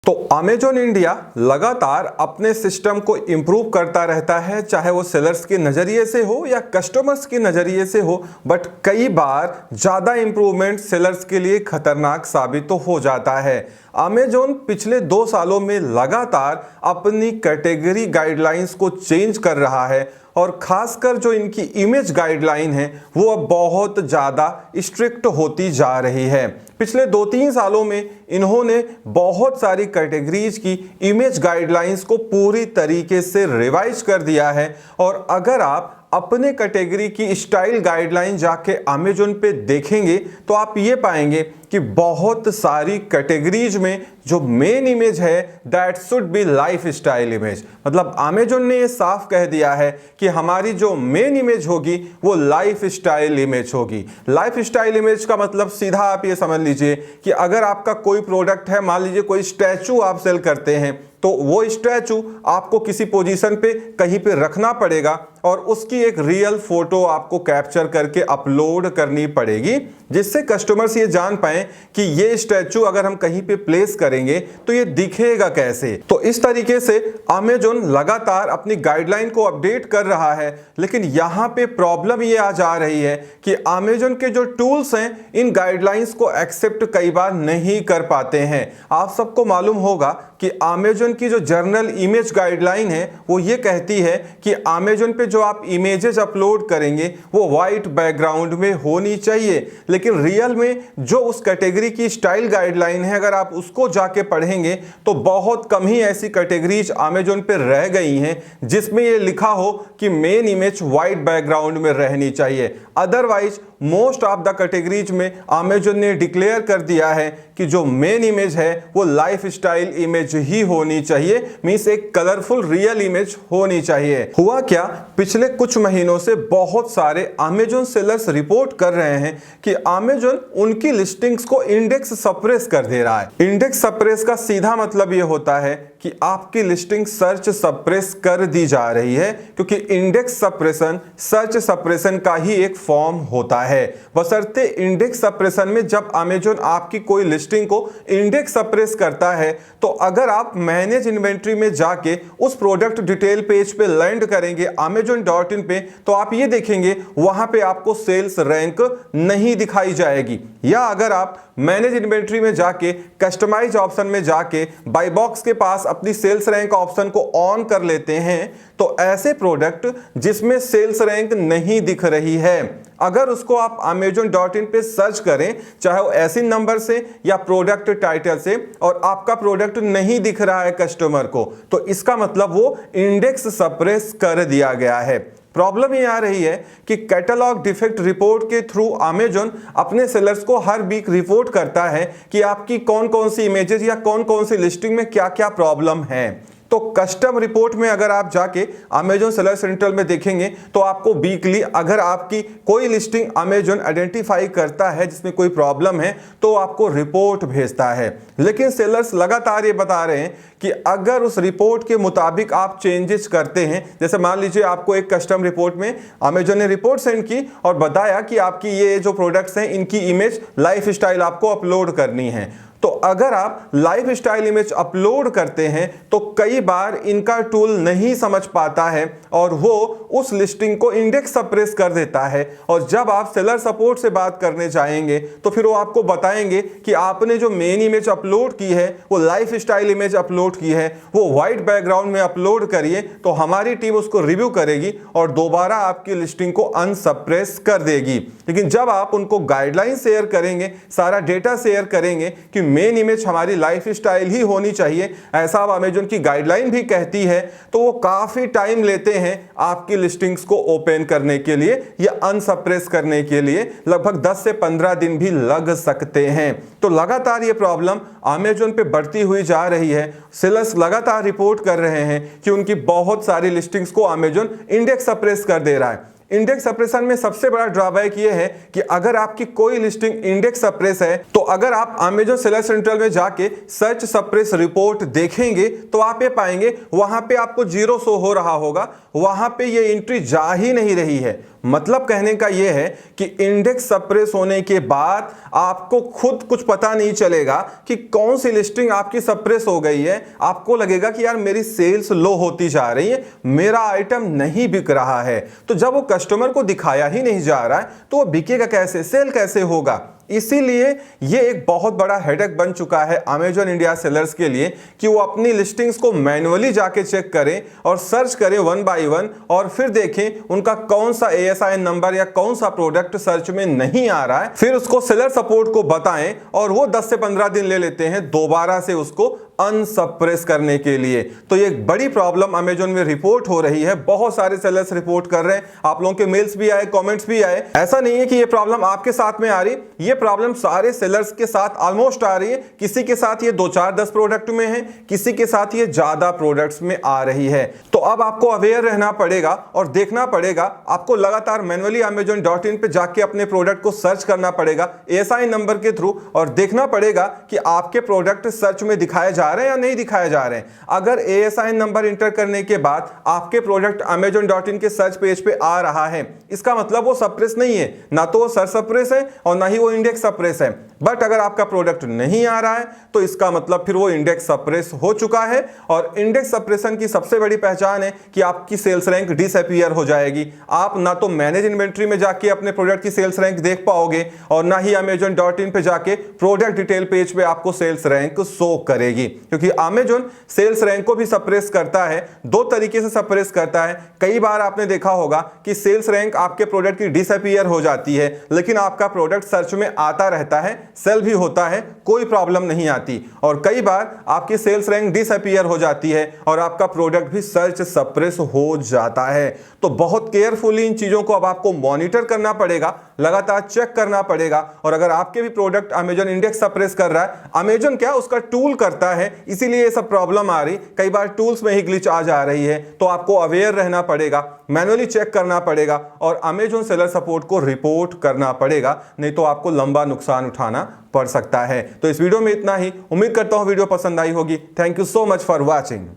तो Amazon India लगातार अपने सिस्टम को इम्प्रूव करता रहता है, चाहे वो सेलर्स के नज़रिए से हो या कस्टमर्स के नज़रिए से हो। बट कई बार ज़्यादा इम्प्रूवमेंट सेलर्स के लिए खतरनाक साबित तो हो जाता है। अमेजॉन पिछले 2 सालों में लगातार अपनी कैटेगरी गाइडलाइंस को चेंज कर रहा है और खासकर जो इनकी इमेज गाइडलाइन है वो अब बहुत ज़्यादा स्ट्रिक्ट होती जा रही है। पिछले 2-3 सालों में इन्होंने बहुत सारी कैटेगरीज की इमेज गाइडलाइंस को पूरी तरीके से रिवाइज कर दिया है। और अगर आप अपने कैटेगरी की स्टाइल गाइडलाइन जाके अमेजॉन पे देखेंगे तो आप ये पाएंगे कि बहुत सारी कैटेगरीज में जो मेन इमेज है that should be life style image. मतलब अमेजॉन ने ये साफ कह दिया है कि हमारी जो मेन इमेज होगी वो लाइफ स्टाइल इमेज होगी। लाइफ स्टाइल इमेज का मतलब सीधा आप ये समझ लीजिए कि अगर आपका कोई प्रोडक्ट है, मान लीजिए कोई स्टैचू आप सेल करते हैं, तो वो स्टैचू आपको किसी पोजीशन पे कहीं पे रखना पड़ेगा और उसकी एक रियल फोटो आपको कैप्चर करके अपलोड करनी पड़ेगी, जिससे कस्टमर्स ये जान पाए कि ये स्टैचू अगर हम कहीं पे प्लेस करेंगे तो ये दिखेगा कैसे। तो इस तरीके से अमेजॉन लगातार अपनी गाइडलाइन को अपडेट कर रहा है। लेकिन यहाँ पे प्रॉब्लम ये आ जा रही है कि अमेजॉन के जो टूल्स हैं इन गाइडलाइंस को एक्सेप्ट कई बार नहीं कर पाते हैं। आप सबको मालूम होगा कि अमेजॉन की जो जर्नल इमेज गाइडलाइन है वो ये कहती है कि अमेजॉन पे जो आप इमेजेस अपलोड करेंगे वो वाइट बैकग्राउंड में होनी चाहिए। लेकिन रियल में जो उस कैटेगरी की स्टाइल गाइडलाइन है, अगर आप उसको जाके पढ़ेंगे तो बहुत कम ही ऐसी कैटेगरीज अमेजॉन पे रह गई हैं जिसमें ये लिखा हो कि मेन इमेज वाइट बैकग्राउंड में रहनी चाहिए। Otherwise most of the categories में अमेजॉन ने डिक्लेयर कर दिया है कि जो मेन इमेज है वो लाइफ स्टाइल इमेज ही होनी चाहिए, मींस एक कलरफुल रियल इमेज होनी चाहिए। हुआ क्या, पिछले कुछ महीनों से बहुत सारे अमेजॉन सेलर्स रिपोर्ट कर रहे हैं कि अमेजॉन उनकी लिस्टिंग्स को इंडेक्स सप्रेस कर दे रहा है। इंडेक्स सप्रेस का सीधा मतलब ये होता है कि आपकी लिस्टिंग सर्च सप्रेस कर दी जा रही है, क्योंकि इंडेक्स सप्रेशन सर्च सप्रेशन का ही एक फॉर्म होता है। बशर्ते इंडेक्स सप्रेशन में जब अमेजॉन आपकी कोई लिस्टिंग को इंडेक्स सप्रेस करता है तो अगर आप मैनेज इन्वेंट्री में जाके उस प्रोडक्ट डिटेल पेज पे लैंड करेंगे amazon.in पे, तो आप ये देखेंगे वहां पे आपको सेल्स रैंक नहीं दिखाई जाएगी। या अगर आप मैनेज इन्वेंट्री में जाके कस्टमाइज ऑप्शन में जाके बाय बॉक्स के पास अपनी सेल्स रैंक ऑप्शन को ऑन कर लेते हैं तो ऐसे प्रोडक्ट जिसमें सेल्स रैंक नहीं दिख रही है, अगर उसको आप amazon.in पे सर्च करें, चाहे वो एसिन नंबर से या प्रोडक्ट टाइटल से, और आपका प्रोडक्ट नहीं दिख रहा है कस्टमर को, तो इसका मतलब वो इंडेक्स सप्रेस कर दिया गया है। प्रॉब्लम ये आ रही है कि कैटलॉग डिफेक्ट रिपोर्ट के थ्रू अमेजॉन अपने सेलर्स को हर वीक रिपोर्ट करता है कि आपकी कौन कौन सी इमेजेस या कौन कौन सी लिस्टिंग में क्या क्या प्रॉब्लम है। तो कस्टम रिपोर्ट में अगर आप जाके अमेजॉन सेलर सेंट्रल में देखेंगे तो आपको वीकली अगर आपकी कोई लिस्टिंग अमेजॉन आइडेंटिफाई करता है जिसमें कोई प्रॉब्लम है तो आपको रिपोर्ट भेजता है। लेकिन सेलर्स लगातार ये बता रहे हैं कि अगर उस रिपोर्ट के मुताबिक आप चेंजेस करते हैं, जैसे मान लीजिए आपको एक कस्टम रिपोर्ट में अमेजॉन ने रिपोर्ट सेंड की और बताया कि आपकी ये जो प्रोडक्ट्स हैं इनकी इमेज लाइफ स्टाइल आपको अपलोड करनी है, तो अगर आप लाइफ स्टाइल इमेज अपलोड करते हैं तो कई बार इनका टूल नहीं समझ पाता है और वो उस लिस्टिंग को इंडेक्स सप्रेस कर देता है। और जब आप सेलर सपोर्ट से बात करने जाएंगे तो फिर वो आपको बताएंगे कि आपने जो मेन इमेज अपलोड की है वो लाइफ स्टाइल इमेज अपलोड की है, वो वाइट बैकग्राउंड में अपलोड करिए, तो हमारी टीम उसको रिव्यू करेगी और दोबारा आपकी लिस्टिंग को अनसप्रेस कर देगी। लेकिन जब आप उनको गाइडलाइन शेयर करेंगे, सारा डेटा शेयर करेंगे कि मेन इमेज हमारी लाइफ स्टाइल ही होनी चाहिए, ऐसा अब अमेजॉन की गाइडलाइन भी कहती है, तो वो काफी टाइम लेते हैं आपकी लिस्टिंग्स को ओपन करने के लिए या अनसप्रेस करने के लिए। लगभग 10 से 15 दिन भी लग सकते हैं। तो लगातार ये प्रॉब्लम अमेजॉन पे बढ़ती हुई जा रही है। सेलर्स लगातार रिपोर्ट कर रहे हैं कि उनकी बहुत सारी लिस्टिंग्स को अमेजॉन इंडेक्स सप्रेस कर दे रहा है। इंडेक्स सप्रेशन में सबसे बड़ा ड्रॉबैक ये है कि अगर आपकी कोई लिस्टिंग इंडेक्स सप्रेस है तो अगर आप अमेजॉन सेलर सेंट्रल में जाके सर्च सप्रेस रिपोर्ट देखेंगे तो आप ये पाएंगे वहां पे आपको 0 शो हो रहा होगा, वहां पे ये एंट्री जा ही नहीं रही है। मतलब कहने का यह है कि इंडेक्स सप्रेस होने के बाद आपको खुद कुछ पता नहीं चलेगा कि कौन सी लिस्टिंग आपकी सप्रेस हो गई है। आपको लगेगा कि यार मेरी सेल्स लो होती जा रही है, मेरा आइटम नहीं बिक रहा है। तो जब वो कस्टमर को दिखाया ही नहीं जा रहा है तो वो बिकेगा कैसे, सेल कैसे होगा। इसीलिए ये एक बहुत बड़ा हेडेक बन चुका है अमेजॉन इंडिया सेलर्स के लिए कि वो अपनी लिस्टिंग्स को मैन्युअली जाके चेक करें और सर्च करें वन बाय वन, और फिर देखें उनका कौन सा ASIN नंबर या कौन सा प्रोडक्ट सर्च में नहीं आ रहा है, फिर उसको सेलर सपोर्ट को बताएं और वो 10 से 15 दिन ले लेते हैं दोबारा से उसको अनसप्रेस करने के लिए। तो ये एक बड़ी प्रॉब्लम अमेजॉन में रिपोर्ट हो रही है, बहुत सारे सेलर्स रिपोर्ट कर रहे हैं, आप लोगों के मेल्स भी आए, कमेंट्स भी आए। ऐसा नहीं है कि ये प्रॉब्लम आपके साथ में आ रही, ये प्रॉब्लम सारे सेलर्स के साथ ऑलमोस्ट आ रही है। किसी के साथ ये 2, 4, 10 प्रोडक्ट में है, किसी के साथ ये ज्यादा प्रोडक्ट्स में आ रही है। तो अब आपको अवेयर रहना पड़ेगा और देखना पड़ेगा, आपको लगातार मैन्युअली amazon.in पे जाके अपने प्रोडक्ट को सर्च करना पड़ेगा ASIN नंबर के थ्रू, और देखना पड़ेगा कि आपके प्रोडक्ट सर्च में दिखाए जा रहे हैं या नहीं दिखाए जा रहे हैं। अगर ASIN नंबर इंटर करने के बाद आपके प्रोडक्ट amazon.in के सर्च पेज पे आ रहा है, इसका मतलब वो सप्रेस नहीं है, ना तो वो सर्च सप्रेस है और ना ही वो इंडेक्स सप्रेस है। बट अगर आपका प्रोडक्ट नहीं आ रहा है तो इसका मतलब फिर वो इंडेक्स सप्रेस हो चुका है, और इंडेक्स सप्रेशन की सबसे बड़ी पहचान है कि आपकी सेल्स रैंक डिसअपीयर हो जाएगी। आप ना तो मैनेज इन्वेंट्री में जाके अपने प्रोडक्ट की सेल्स रैंक देख पाओगे और ना ही amazon.in पे जाके प्रोडक्ट डिटेल पेज पे आपको सेल्स रैंक शो करेगी, क्योंकि अमेजॉन सेल्स रैंक को भी सप्रेस करता है, 2 तरीके से सप्रेस करता है। कई बार आपने देखा होगा कि सेल्स रैंक आपके प्रोडक्ट की डिसअपीयर हो जाती है, लेकिन आपका प्रोडक्ट सर्च में आता रहता है, सेल भी होता है, कोई प्रॉब्लम नहीं आती। और कई बार आपकी सेल्स रैंक डिसअपीयर हो जाती है और आपका प्रोडक्ट भी सर्च सप्रेस हो जाता है। तो बहुत केयरफुली इन चीजों को अब आपको मॉनिटर करना पड़ेगा, लगातार चेक करना पड़ेगा। और अगर आपके भी प्रोडक्ट अमेजॉन इंडेक्स सप्रेस कर रहा है, अमेजॉन क्या उसका टूल करता है, इसीलिए ये सब प्रॉब्लम आ रही, कई बार टूल्स में ही ग्लिच आ जा रही है। तो आपको अवेयर रहना पड़ेगा, मैन्युअली चेक करना पड़ेगा और अमेजॉन सेलर सपोर्ट को रिपोर्ट करना पड़ेगा, नहीं तो आपको लंबा नुकसान उठाना पड़ सकता है। तो इस वीडियो में इतना ही, उम्मीद करता हूं वीडियो पसंद आई होगी। Thank you so much for watching.